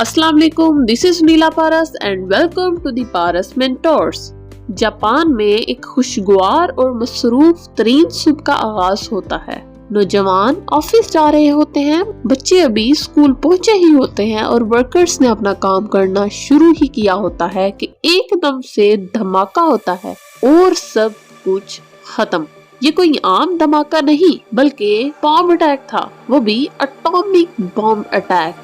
अस्सलाम वालेकुम, this is Neela Paras and welcome to the Paras mentors. Japan में एक खुशगवार और मसरूफ तरीन सुबह का आगाज होता है। नौजवान ऑफिस जा रहे होते हैं, बच्चे अभी स्कूल पहुंचे ही होते हैं और वर्कर्स ने अपना काम करना शुरू ही किया होता है कि एकदम से धमाका होता है और सब कुछ खत्म। ये कोई आम धमाका नहीं बल्कि बॉम्ब अटैक था, वो भी atomic bomb attack.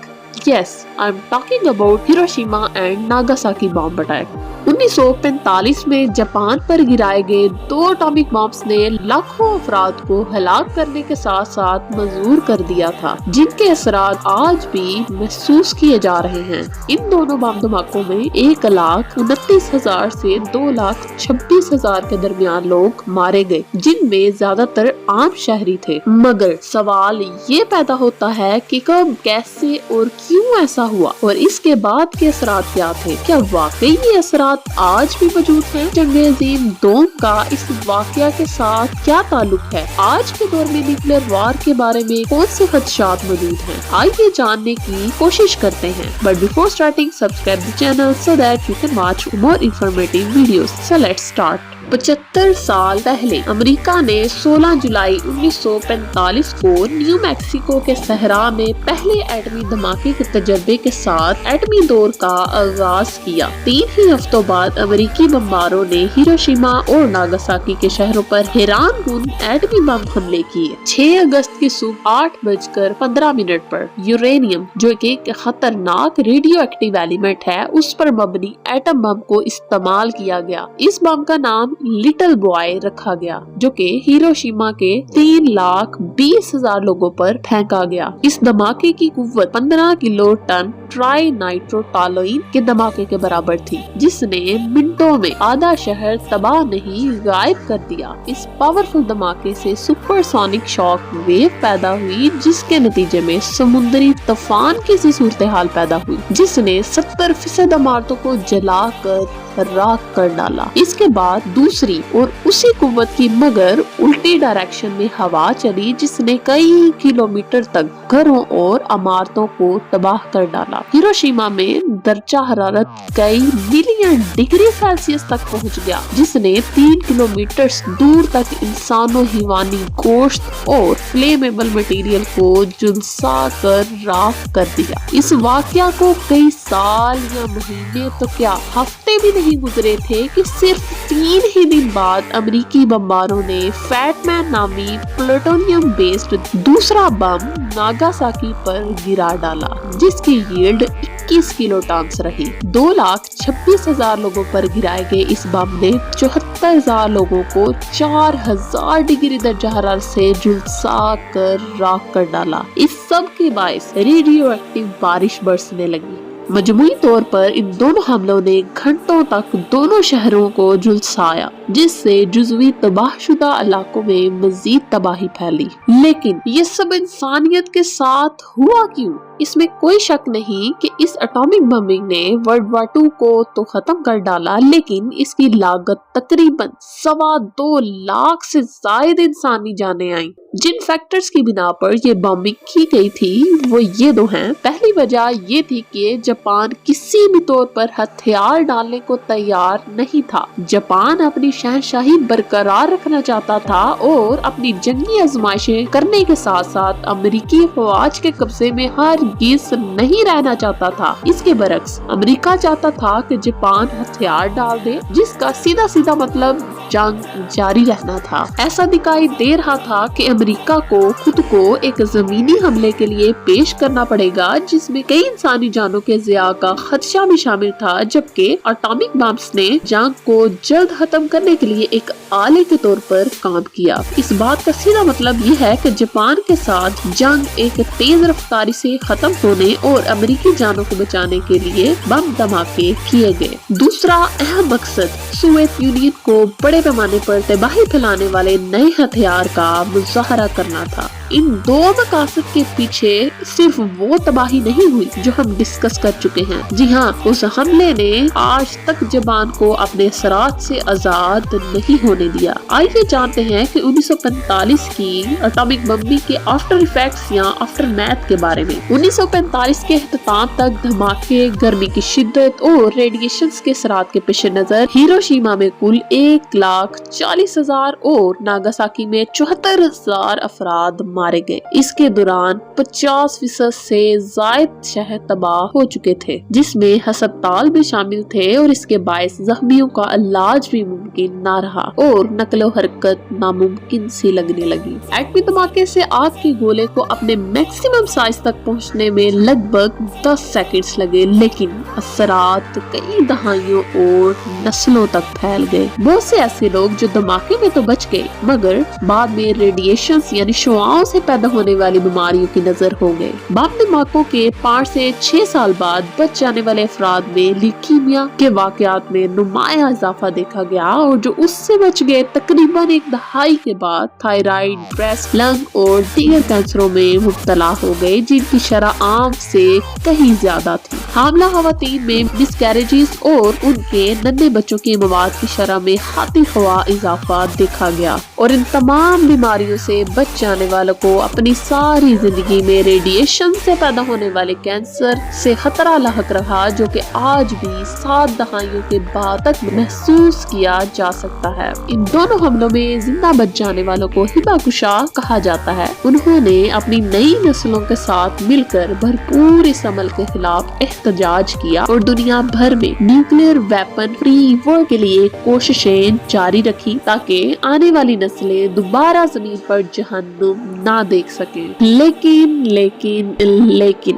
Yes, I'm talking about Hiroshima and Nagasaki bomb attack. 1945 में जापान पर गिराए गए 2 एटॉमिक बॉम्ब्स ने लाखों अफराद को हलाक करने के साथ साथ मजबूर कर दिया था, जिनके असरात आज भी महसूस किए जा रहे हैं। इन दोनों बम धमाकों में 1,29,000 से 2,26,000 के दरमियान लोग मारे गए, जिनमें ज्यादातर आम शहरी थे। मगर सवाल ये पैदा होता है कि कब, कैसे और क्यों ऐसा हुआ और इसके बाद के असरात क्या थे? क्या वाकई ये असरात आज भी मौजूद हैं? जंगे अजीम दोम का इस वाकया के साथ क्या ताल्लुक है? आज के दौर में न्यूक्लियर वार के बारे में कौन से खदशात मौजूद हैं? आइए जानने की कोशिश करते हैं। But before starting, subscribe the channel so that you can watch more informative videos. So let's start. 75 साल पहले अमेरिका ने 16 जुलाई 1945 को न्यू मैक्सिको के सहरा में पहले एटमी धमाके के तजर्बे के साथ एटमी दौर का आगाज किया। 3 ही हफ्तों बाद अमेरिकी बमबारों ने हिरोशिमा और नागासाकी के शहरों पर हैरानकुन एटमी बम हमले किए। 6 अगस्त की सुबह 8:15 पर यूरेनियम, जो एक खतरनाक रेडियो एक्टिव एलिमेंट है, उस पर मबनी एटम बम को इस्तेमाल किया गया। इस बम का नाम लिटिल बॉय रखा गया, जो कि हिरोशिमा के 3,20,000 लोगों पर फेंका गया। इस धमाके की कुव्वत 15 किलो टन ट्राई नाइट्रोटालोइन के धमाके के बराबर थी, जिसने मिनटों में आधा शहर तबाह नहीं गायब कर दिया। इस पावरफुल धमाके से सुपरसोनिक शॉक वेव पैदा हुई, जिसके नतीजे में समुद्री तूफान की सी सूरत हाल पैदा हुई, जिसने 70% इमारतों को जलाकर राख कर डाला। इसके बाद दूसरी और उसी कुव्वत की मगर उल्टी डायरेक्शन में हवा चली, जिसने कई किलोमीटर तक घरों और इमारतों को तबाह कर डाला। हिरोशिमा में दर्जा हरारत कई मिलियन डिग्री सेल्सियस तक पहुंच गया, जिसने 3 किलोमीटर दूर तक इंसानों, हिवानी गोश्त और फ्लेमेबल मटेरियल को झुलसा कर राख कर दिया। इस वाकया को कई साल या महीने तो क्या हफ्ते भी नहीं गुजरे थे कि सिर्फ 3 ही दिन बाद अमेरिकी बमबारों ने फैटमैन नामी प्लूटोनियम बेस्ड दूसरा बम नागासाकी पर गिरा डाला, जिसकी यील्ड 21 किलोटन्स रही। 2,26,000 लोगों पर गिराए गए इस बम ने 74,000 लोगों को 4,000 डिग्री दर्जा हरारत से झुलसा कर राख कर डाला। इस सब के बायस रेडियो एक्टिव बारिश बरसने लगी। मजमूई तौर पर इन दोनों हमलों ने घंटों तक दोनों शहरों को झुलसाया, जिससे जुज़वी तबाहशुदा इलाकों में मजीद तबाही फैली। लेकिन ये सब इंसानियत के साथ हुआ क्यों? इसमें कोई शक नहीं कि इस एटॉमिक बमिंग ने वर्ल्ड वार 2 को तो खत्म कर डाला, लेकिन इसकी लागत तकरीबन 2.25 लाख से ज्यादा इंसानी जानें आई। जिन फैक्टर्स की बिना पर ये बॉम्बिंग की गई थी वो ये 2 हैं। पहली वजह ये थी कि जापान किसी भी तौर पर हथियार डालने को तैयार नहीं था। जापान अपनी शहंशाही बरकरार रखना चाहता था और अपनी जंगी आजमाइशें करने के साथ साथ अमेरिकी फौज के कब्जे में हरगिज़ नहीं रहना चाहता था। इसके बरक्स अमेरिका चाहता था कि जापान हथियार डाल दे, जिसका सीधा सीधा मतलब जंग जारी रहना था। ऐसा दिखाई दे रहा था कि अमेरिका को खुद को एक जमीनी हमले के लिए पेश करना पड़ेगा, जिसमें कई इंसानी जानों के ज़िया का खदशा भी शामिल था, जबकि एटॉमिक बम्स ने जंग को जल्द खत्म करने के लिए एक आले के तौर पर काम किया। इस बात का सीधा मतलब ये है कि जापान के साथ जंग एक तेज रफ्तारी से खत्म होने और अमेरिकी जानों को बचाने के लिए बम धमाके किए गए। दूसरा अहम मकसद सोवियत यूनियन को बड़े पैमाने पर तबाही फैलाने वाले नए हथियार का मुजाहरा करना था। ان دو مقاصد کے پیچھے صرف وہ تباہی نہیں ہوئی جو ہم ڈسکس کر چکے ہیں. جی ہاں، اس حملے نے آج تک جاپان کو اپنے اثرات سے آزاد نہیں ہونے دیا. آئیے جانتے ہیں کہ 1945 کی اٹامک بمبی کے آفٹر ایفیکٹس یا آفٹر میتھ کے بارے میں. 1945 کے اختتام تک دھماکے، گرمی کی شدت اور ریڈیشنز کے اثرات کے پیش نظر ہیروشیما میں کل 1,40,000 اور ناگاساکی میں 74,000 افراد مارے گئے. اس کے دوران 50% سے زائد شہر تباہ ہو چکے تھے، جس میں ہسپتال بھی شامل تھے، اور اس کے باعث زخمیوں کا علاج بھی ممکن نہ رہا اور نقل و حرکت ناممکن سی لگنے لگی. ایٹمی دھماکے سے آگ کے گولے کو اپنے میکسیمم سائز تک پہنچنے میں لگ بھگ 10 سیکنڈز لگے، لیکن اثرات کئی دہائیوں اور نسلوں تک پھیل گئے. بہت سے ایسے لوگ جو دھماکے میں تو بچ گئے، مگر بعد میں ریڈیشنز یعنی شعاعوں سے پیدا ہونے والی بیماریوں کی نظر ہو گئے. بم دھماکوں کے 5 سے 6 سال بعد بچ جانے والے افراد میں لیکیمیا کے واقعات میں نمایاں اضافہ دیکھا گیا، اور جو اس سے بچ گئے تقریباً ایک دہائی کے بعد تھائرائیڈ، بریسٹ، لنگ اور دیگر کینسروں میں مبتلا ہو گئے، جن کی شرح عام سے کہیں زیادہ تھی. حاملہ خواتین میں مس کیریجز اور ان کے ننھے بچوں کی مواد کی شرح میں خاطر خواہ اضافہ دیکھا گیا. اور ان تمام بیماریوں سے بچ جانے والوں کو اپنی ساری زندگی میں ریڈیشن سے پیدا ہونے والے کینسر سے خطرہ لاحق رہا، جو کہ آج بھی 7 دہائیوں کے بعد تک محسوس کیا جا سکتا ہے. ان دونوں حملوں میں زندہ بچ جانے والوں کو ہباکوشا کہا جاتا ہے. انہوں نے اپنی نئی نسلوں کے ساتھ مل کر بھرپور اس عمل کے خلاف احتجاج کیا اور دنیا بھر میں نیوکلیئر ویپن فری ورلڈ کے لیے کوششیں جاری رکھی، تاکہ آنے والی نسلیں دوبارہ زمین پر جہنم نہ دیکھ سکیں. لیکن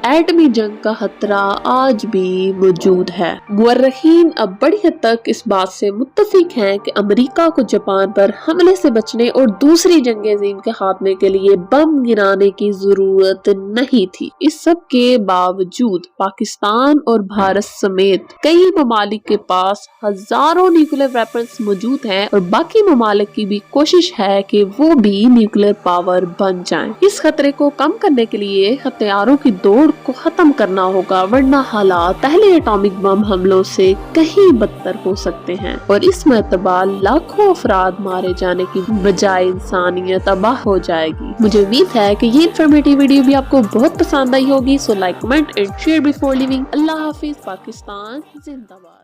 ایٹمی جنگ کا خطرہ آج بھی موجود ہے. مورخین اب بڑی حد تک اس بات سے متفق ہیں کہ امریکہ کو جاپان پر حملے سے بچنے اور دوسری جنگ عظیم کے خاتمے کے لیے بم گرانے کی ضرورت نہیں تھی. اس سب کے باوجود پاکستان اور بھارت سمیت کئی ممالک کے پاس ہزاروں نیوکلیئر ویپنز موجود ہیں، اور باقی ممالک کی بھی کوشش ہے کہ وہ بھی نیوکلیئر پاور بن جائیں. اس خطرے کو کم کرنے کے لیے ہتھیاروں کی دوڑ کو ختم کرنا ہوگا، ورنہ حالات پہلے اٹامک بم حملوں سے کہیں بدتر ہو سکتے ہیں، اور اس مرتبہ لاکھوں افراد مارے جانے کی بجائے انسانیت تباہ ہو جائے گی. مجھے امید ہے کہ یہ انفارمیٹیو ویڈیو بھی آپ کو بہت پسند آئی ہوگی. So like, comment and share before leaving. اللہ حافظ. پاکستان زندہ باد.